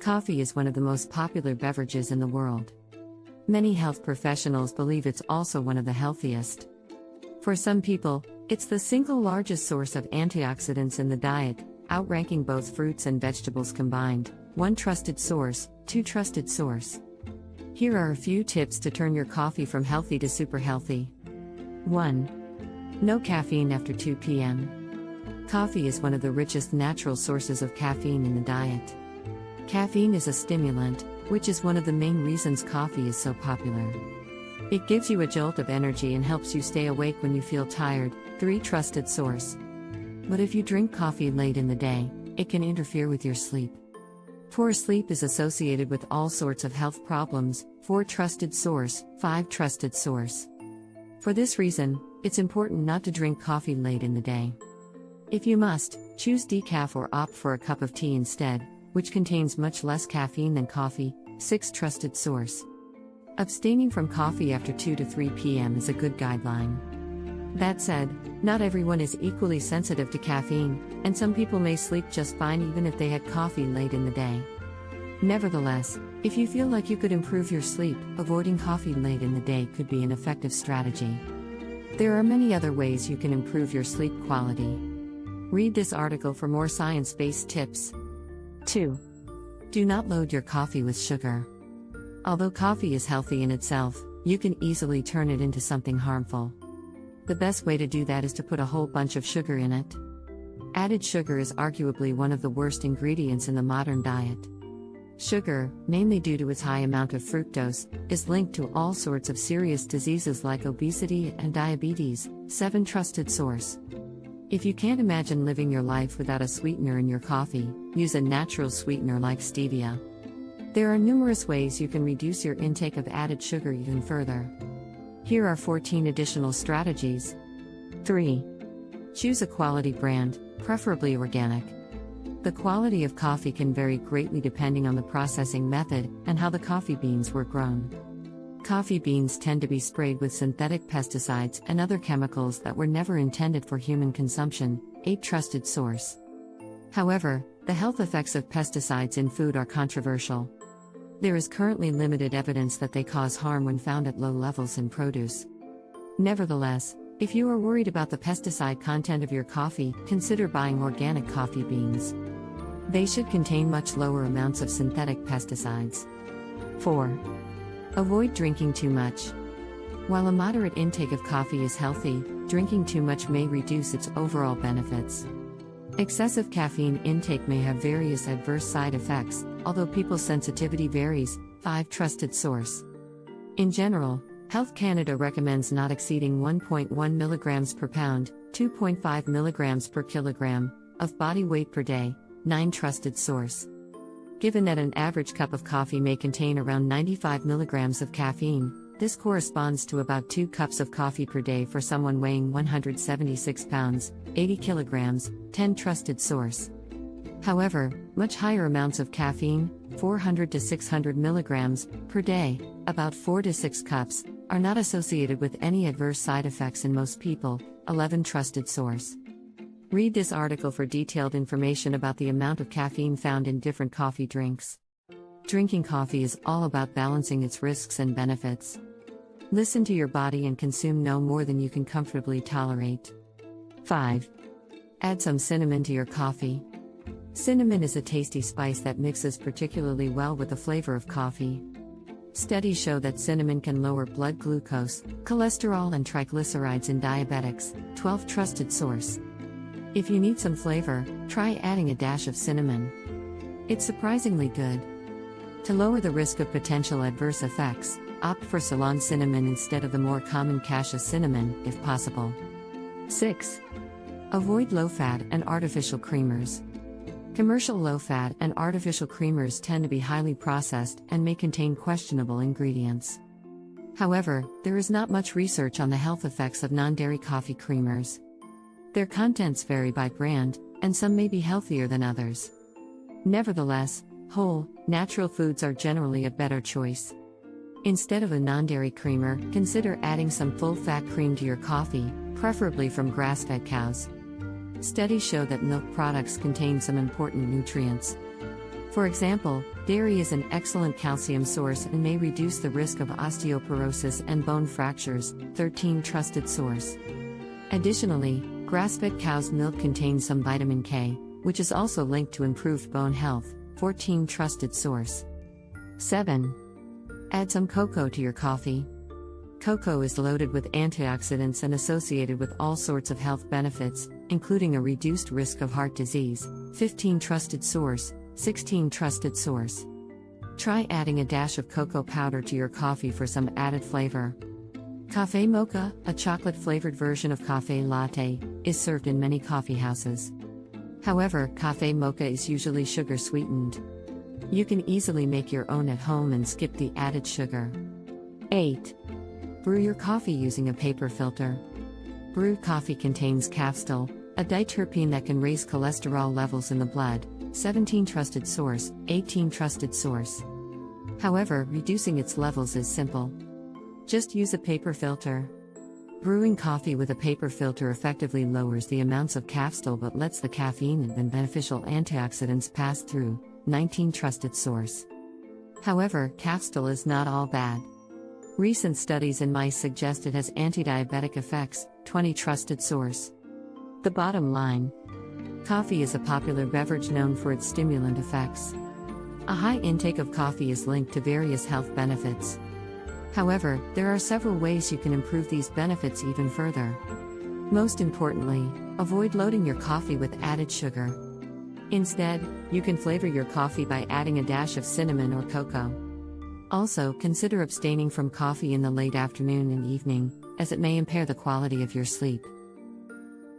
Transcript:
Coffee is one of the most popular beverages in the world. Many health professionals believe it's also one of the healthiest. For some people, it's the single largest source of antioxidants in the diet, outranking both fruits and vegetables combined. 1 trusted source, 2 trusted source. Here are a few tips to turn your coffee from healthy to super healthy. 1. No caffeine after 2 p.m. Coffee is one of the richest natural sources of caffeine in the diet. Caffeine is a stimulant, which is one of the main reasons coffee is so popular. It gives you a jolt of energy and helps you stay awake when you feel tired. 3 trusted source. But if you drink coffee late in the day, it can interfere with your sleep. Poor sleep is associated with all sorts of health problems. 4 trusted source, 5 trusted source. For this reason, it's important not to drink coffee late in the day. If you must, choose decaf or opt for a cup of tea instead, which contains much less caffeine than coffee. 6 trusted source. Abstaining from coffee after 2 to 3 p.m. is a good guideline. That said, not everyone is equally sensitive to caffeine, and some people may sleep just fine even if they had coffee late in the day. Nevertheless, if you feel like you could improve your sleep, avoiding coffee late in the day could be an effective strategy. There are many other ways you can improve your sleep quality. Read this article for more science-based tips. 2. Do not load your coffee with sugar. Although coffee is healthy in itself, you can easily turn it into something harmful. The best way to do that is to put a whole bunch of sugar in it. Added sugar is arguably one of the worst ingredients in the modern diet. Sugar, mainly due to its high amount of fructose, is linked to all sorts of serious diseases like obesity and diabetes. 7 trusted source. If you can't imagine living your life without a sweetener in your coffee, use a natural sweetener like stevia. There are numerous ways you can reduce your intake of added sugar even further. Here are 14 additional strategies. 3. Choose a quality brand, preferably organic. The quality of coffee can vary greatly depending on the processing method and how the coffee beans were grown. Coffee beans tend to be sprayed with synthetic pesticides and other chemicals that were never intended for human consumption. 8 trusted source. However, the health effects of pesticides in food are controversial. There is currently limited evidence that they cause harm when found at low levels in produce. Nevertheless, if you are worried about the pesticide content of your coffee, consider buying organic coffee beans. They should contain much lower amounts of synthetic pesticides. 4. Avoid drinking too much. While a moderate intake of coffee is healthy, drinking too much may reduce its overall benefits. Excessive caffeine intake may have various adverse side effects, although people's sensitivity varies. 5 trusted source. In general, Health Canada recommends not exceeding 1.1 mg per pound, 2.5 mg per kilogram, of body weight per day. 9 trusted source. Given that an average cup of coffee may contain around 95 mg of caffeine, this corresponds to about 2 cups of coffee per day for someone weighing 176 pounds, 80 kilograms. 10 trusted source. However, much higher amounts of caffeine, 400 to 600 milligrams per day, about 4 to 6 cups, are not associated with any adverse side effects in most people. 11 trusted source. Read this article for detailed information about the amount of caffeine found in different coffee drinks. Drinking coffee is all about balancing its risks and benefits. Listen to your body and consume no more than you can comfortably tolerate. 5. Add some cinnamon to your coffee. Cinnamon is a tasty spice that mixes particularly well with the flavor of coffee. Studies show that cinnamon can lower blood glucose, cholesterol, and triglycerides in diabetics. 12 trusted source. If you need some flavor, try adding a dash of cinnamon. It's surprisingly good. To lower the risk of potential adverse effects, opt for Ceylon cinnamon instead of the more common cassia cinnamon, if possible. 6. Avoid low-fat and artificial creamers. Commercial low-fat and artificial creamers tend to be highly processed and may contain questionable ingredients. However, there is not much research on the health effects of non-dairy coffee creamers. Their contents vary by brand, and some may be healthier than others. Nevertheless, whole, natural foods are generally a better choice. Instead of a non-dairy creamer, consider adding some full-fat cream to your coffee, preferably from grass-fed cows. Studies show that milk products contain some important nutrients. For example, dairy is an excellent calcium source and may reduce the risk of osteoporosis and bone fractures. 13 Trusted source. Additionally, grass-fed cow's milk contains some vitamin K, which is also linked to improved bone health. 14 Trusted source. 7. Add some cocoa to your coffee. Cocoa is loaded with antioxidants and associated with all sorts of health benefits, including a reduced risk of heart disease. 15 Trusted source. 16 Trusted source. Try adding a dash of cocoa powder to your coffee for some added flavor. Café mocha, a chocolate-flavored version of café latte, is served in many coffee houses. However, café mocha is usually sugar-sweetened. You can easily make your own at home and skip the added sugar. 8. Brew your coffee using a paper filter. Brewed coffee contains cafestol, a diterpene that can raise cholesterol levels in the blood. 17 Trusted source. 18 Trusted source. However, reducing its levels is simple. Just use a paper filter. Brewing coffee with a paper filter effectively lowers the amounts of cafestol but lets the caffeine and beneficial antioxidants pass through. 19 Trusted source. However, cafestol is not all bad. Recent studies in mice suggest it has anti-diabetic effects. 20 Trusted source. The bottom line: coffee is a popular beverage known for its stimulant effects. A high intake of coffee is linked to various health benefits. However, there are several ways you can improve these benefits even further. Most importantly, avoid loading your coffee with added sugar. Instead, you can flavor your coffee by adding a dash of cinnamon or cocoa. Also, consider abstaining from coffee in the late afternoon and evening, as it may impair the quality of your sleep.